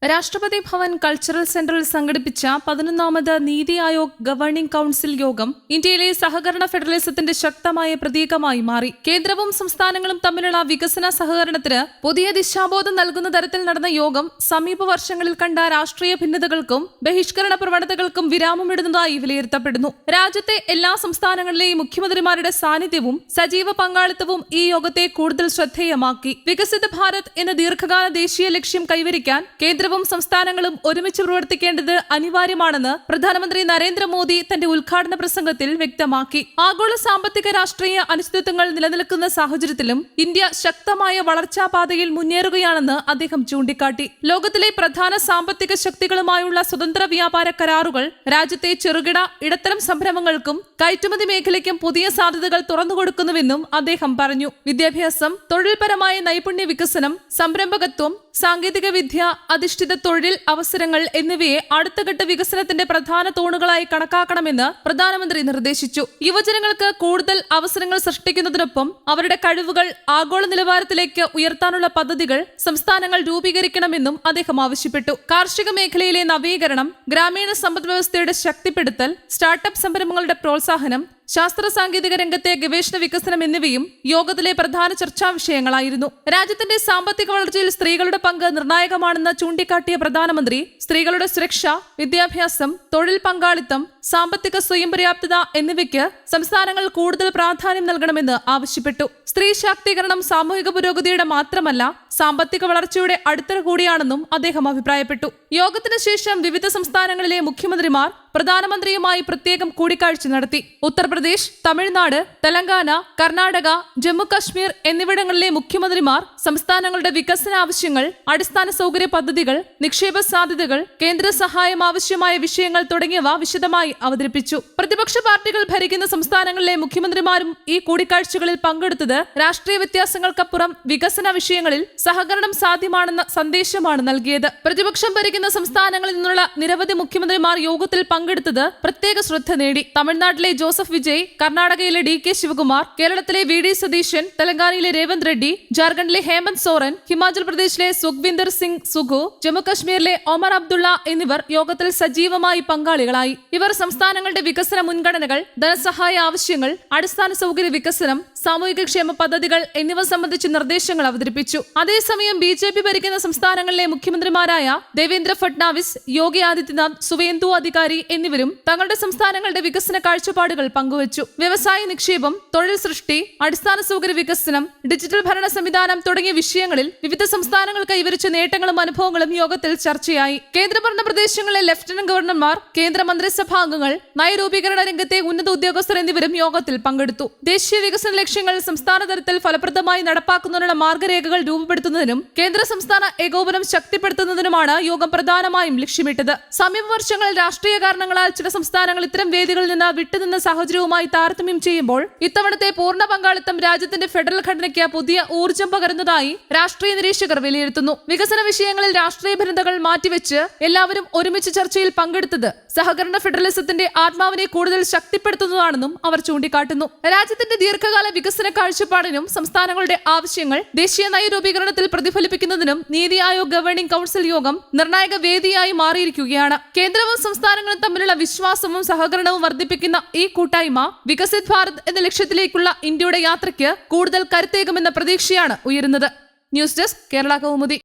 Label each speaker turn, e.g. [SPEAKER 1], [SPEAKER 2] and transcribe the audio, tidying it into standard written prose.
[SPEAKER 1] രാഷ്ട്രപതി ഭവൻ കൾച്ചറൽ സെന്ററിൽ സംഘടിപ്പിച്ച 11ാമത് നീതി ആയോഗ് ഗവേണിംഗ് കൌൺസിൽ യോഗം ഇന്ത്യയിലെ സഹകരണ ഫെഡറലിസത്തിന്റെ ശക്തമായ പ്രതീകമായി മാറി. കേന്ദ്രവും സംസ്ഥാനങ്ങളും തമ്മിലുള്ള വികസന സഹകരണത്തിന് പുതിയ ദിശാബോധം നൽകുന്ന തരത്തിൽ നടന്ന യോഗം സമീപ വർഷങ്ങളിൽ കണ്ട രാഷ്ട്രീയ ഭിന്നതകൾക്കും ബഹിഷ്കരണ പ്രവണതകൾക്കും വിരാമമിടുന്നതായി വിലയിരുത്തപ്പെടുന്നു. രാജ്യത്തെ എല്ലാ സംസ്ഥാനങ്ങളിലെയും മുഖ്യമന്ത്രിമാരുടെ സാന്നിധ്യവും സജീവ പങ്കാളിത്തവും ഈ യോഗത്തെ കൂടുതൽ ശ്രദ്ധേയമാക്കി. വികസിത ഭാരത് എന്ന ദീർഘകാല ദേശീയ ലക്ഷ്യം കൈവരിക്കാൻ കേന്ദ്രവും സംസ്ഥാനങ്ങളും ഒരുമിച്ച് പ്രവർത്തിക്കേണ്ടത് അനിവാര്യമാണെന്ന് പ്രധാനമന്ത്രി നരേന്ദ്രമോദി തന്റെ ഉദ്ഘാടന പ്രസംഗത്തിൽ വ്യക്തമാക്കി. ആഗോള സാമ്പത്തിക രാഷ്ട്രീയ അനിശ്ചിതത്വങ്ങൾ നിലനിൽക്കുന്ന സാഹചര്യത്തിലും ഇന്ത്യ ശക്തമായ വളർച്ചാ പാതയിൽ മുന്നേറുകയാണെന്ന് അദ്ദേഹം ചൂണ്ടിക്കാട്ടി. ലോകത്തിലെ പ്രധാന സാമ്പത്തിക ശക്തികളുമായുള്ള സ്വതന്ത്ര വ്യാപാര കരാറുകൾ രാജ്യത്തെ ചെറുകിട ഇടത്തരം സംരംഭങ്ങൾക്കും കയറ്റുമതി മേഖലയ്ക്കും പുതിയ സാധ്യതകൾ തുറന്നുകൊടുക്കുന്നുവെന്നും അദ്ദേഹം പറഞ്ഞു. വിദ്യാഭ്യാസം, തൊഴിൽപരമായ നൈപുണ്യ വികസനം, സംരംഭകത്വം, സാങ്കേതിക വിദ്യ അധിഷ്ഠിത തൊഴിൽ അവസരങ്ങൾ എന്നിവയെ അടുത്തഘട്ട വികസനത്തിന്റെ പ്രധാന തൂണുകളായി കണക്കാക്കണമെന്ന് പ്രധാനമന്ത്രി നിർദ്ദേശിച്ചു. യുവജനങ്ങൾക്ക് കൂടുതൽ അവസരങ്ങൾ സൃഷ്ടിക്കുന്നതിനൊപ്പം അവരുടെ കഴിവുകൾ ആഗോള നിലവാരത്തിലേക്ക് ഉയർത്താനുള്ള പദ്ധതികൾ സംസ്ഥാനങ്ങൾ രൂപീകരിക്കണമെന്നും അദ്ദേഹം ആവശ്യപ്പെട്ടു. കാർഷിക മേഖലയിലെ നവീകരണം, ഗ്രാമീണ സമ്പദ്വ്യവസ്ഥയുടെ ശക്തിപ്പെടുത്തൽ, സ്റ്റാർട്ടപ്പ് സംരംഭങ്ങളുടെ പ്രോത്സാഹനം, ശാസ്ത്ര സാങ്കേതിക രംഗത്തെ ഗവേഷണ വികസനം എന്നിവയും യോഗത്തിലെ പ്രധാന ചർച്ചാ വിഷയങ്ങളായിരുന്നു. രാജ്യത്തിന്റെ സാമ്പത്തിക വളർച്ചയിൽ സ്ത്രീകളുടെ പങ്ക് നിർണായകമാണെന്ന് ചൂണ്ടിക്കാട്ടിയ പ്രധാനമന്ത്രി സ്ത്രീകളുടെ സുരക്ഷ, വിദ്യാഭ്യാസം, തൊഴിൽ പങ്കാളിത്തം, സാമ്പത്തിക സ്വയം പര്യാപ്തത എന്നിവയ്ക്ക് സംസ്ഥാനങ്ങൾ കൂടുതൽ പ്രാധാന്യം നൽകണമെന്ന് ആവശ്യപ്പെട്ടു. സ്ത്രീ ശാക്തീകരണം സാമൂഹിക പുരോഗതിയുടെ മാത്രമല്ല സാമ്പത്തിക വളർച്ചയുടെ അടിത്തറ കൂടിയാണെന്നും അദ്ദേഹം അഭിപ്രായപ്പെട്ടു. യോഗത്തിന് ശേഷം വിവിധ സംസ്ഥാനങ്ങളിലെ മുഖ്യമന്ത്രിമാർ പ്രധാനമന്ത്രിയുമായി പ്രത്യേകം കൂടിക്കാഴ്ച നടത്തി. ഉത്തർപ്രദേശ്, തമിഴ്നാട്, തെലങ്കാന, കർണാടക, ജമ്മു കശ്മീർ എന്നിവിടങ്ങളിലെ മുഖ്യമന്ത്രിമാർ സംസ്ഥാനങ്ങളുടെ വികസന ആവശ്യങ്ങൾ, അടിസ്ഥാന സൗകര്യ പദ്ധതികൾ, നിക്ഷേപ സാധ്യതകൾ, കേന്ദ്ര സഹായം ആവശ്യമായ വിഷയങ്ങൾ തുടങ്ങിയവ വിശദമായി അവതരിപ്പിച്ചു. പ്രതിപക്ഷ പാർട്ടികൾ ഭരിക്കുന്ന സംസ്ഥാനങ്ങളിലെ മുഖ്യമന്ത്രിമാരും ഈ കൂടിക്കാഴ്ചകളിൽ പങ്കെടുത്തത് രാഷ്ട്രീയ വ്യത്യാസങ്ങൾക്കപ്പുറം വികസന വിഷയങ്ങളിൽ സഹകരണം സാധ്യമാണെന്ന സന്ദേശമാണ് നൽകിയത്. പ്രതിപക്ഷം ഭരിക്കുന്ന സംസ്ഥാനങ്ങളിൽ നിന്നുള്ള നിരവധി മുഖ്യമന്ത്രിമാർ യോഗത്തിൽ പങ്കെടുത്തത് പ്രത്യേക ശ്രദ്ധ നേടി. തമിഴ്നാട്ടിലെ ജോസഫ് വിജയ്, കർണാടകയിലെ DK ശിവകുമാർ, കേരളത്തിലെ VD സതീശൻ, തെലങ്കാനയിലെ രേവന്ത് റെഡ്ഡി, ജാർഖണ്ഡിലെ ഹേമന്ത് സോറൻ, ഹിമാചൽ പ്രദേശിലെ സുഖ്വിന്ദർ സിംഗ് സുഖു, ജമ്മു കശ്മീരിലെ ഒമർ അബ്ദുള്ള എന്നിവർ യോഗത്തിൽ സജീവമായി പങ്കാളികളായി. ഇവർ സംസ്ഥാനങ്ങളുടെ വികസന മുൻഗണനകൾ, ധനസഹായ ആവശ്യങ്ങൾ, അടിസ്ഥാന സൗകര്യ വികസനം, സാമൂഹികക്ഷേമ പദ്ധതികൾ എന്നിവ സംബന്ധിച്ച് നിർദ്ദേശങ്ങൾ അവതരിപ്പിച്ചു. അതേസമയം BJP ഭരിക്കുന്ന സംസ്ഥാനങ്ങളിലെ മുഖ്യമന്ത്രിമാരായ ദേവേന്ദ്ര ഫട്നാവിസ്, യോഗി ആദിത്യനാഥ്, സുവേന്ദു അധികാരി എന്നിവരും തങ്ങളുടെ സംസ്ഥാനങ്ങളുടെ വികസന കാഴ്ചപ്പാടുകൾ പങ്കുവച്ചു. വ്യവസായ നിക്ഷേപം, തൊഴിൽ സൃഷ്ടി, അടിസ്ഥാന സൗകര്യ വികസനം, ഡിജിറ്റൽ ഭരണ സംവിധാനം തുടങ്ങിയ വിഷയങ്ങളിൽ വിവിധ സംസ്ഥാനങ്ങൾ കൈവരിച്ച നേട്ടങ്ങളും അനുഭവങ്ങളും യോഗത്തിൽ ചർച്ചയായി. കേന്ദ്രഭരണ പ്രദേശങ്ങളിലെ ലഫ്റ്റനന്റ് ഗവർണർമാർ, കേന്ദ്ര മന്ത്രിസഭാംഗങ്ങൾ, നയരൂപീകരണ രംഗത്തെ ഉന്നത ഉദ്യോഗസ്ഥർ എന്നിവരും യോഗത്തിൽ പങ്കെടുത്തു. ദേശീയ വികസന ലക്ഷ്യങ്ങൾ സംസ്ഥാന തലത്തിൽ ഫലപ്രദമായി നടപ്പാക്കുന്നതിനുള്ള മാർഗരേഖകൾ രൂപപ്പെടുത്തുന്നതിനും കേന്ദ്ര സംസ്ഥാന ഏകോപനം ശക്തിപ്പെടുത്തുന്നതിനുമാണ് യോഗം പ്രധാനമായും ലക്ഷ്യമിട്ടത്. സമീപ വർഷങ്ങളിൽ രാഷ്ട്രീയ കാരണങ്ങളാൽ ചില സംസ്ഥാനങ്ങൾ ഇത്തരം വേദികളിൽ നിന്ന് വിട്ടുനിന്ന സാഹചര്യവുമായി താരതമ്യം ചെയ്യുമ്പോൾ ഇത്തവണത്തെ പൂർണ്ണ പങ്കാളിത്തം രാജ്യത്തിന്റെ ഫെഡറൽ ഘടനയ്ക്ക് പുതിയ ഊർജ്ജം പകരുന്നതായി രാഷ്ട്രീയ നിരീക്ഷകർ വിലയിരുത്തുന്നു. വികസന വിഷയങ്ങളിൽ രാഷ്ട്രീയ ഭിന്നതകൾ മാറ്റിവെച്ച് എല്ലാവരും ഒരുമിച്ച് ചർച്ചയിൽ പങ്കെടുത്തത് സഹകരണ ഫെഡറലിസത്തിന്റെ ആത്മാവിനെ കൂടുതൽ ശക്തിപ്പെടുത്തുന്നതാണെന്നും അവർ ചൂണ്ടിക്കാട്ടുന്നു. രാജ്യത്തിന്റെ ദീർഘകാല വികസന കാഴ്ചപ്പാടിനും സംസ്ഥാനങ്ങളുടെ ആവശ്യങ്ങൾ ദേശീയ നയരൂപീകരണത്തിൽ പ്രതിഫലിപ്പിക്കുന്നതിനും നീതി ആയോഗ് ഗവേണിംഗ് കൌൺസിൽ യോഗം നിർണായക വേദിയായി മാറിയിരിക്കുകയാണ്. കേന്ദ്രവും സംസ്ഥാനങ്ങളും തമ്മിലുള്ള വിശ്വാസവും സഹകരണവും വർദ്ധിപ്പിക്കുന്ന ഈ കൂട്ടായ്മ വികസിത് ഭാരത് എന്ന ലക്ഷ്യത്തിലേക്കുള്ള ഇന്ത്യയുടെ യാത്രയ്ക്ക് കൂടുതൽ കരുത്തേകുമെന്ന പ്രതീക്ഷയാണ് ഉയരുന്നത്. News desk, Kerala Kaumudi.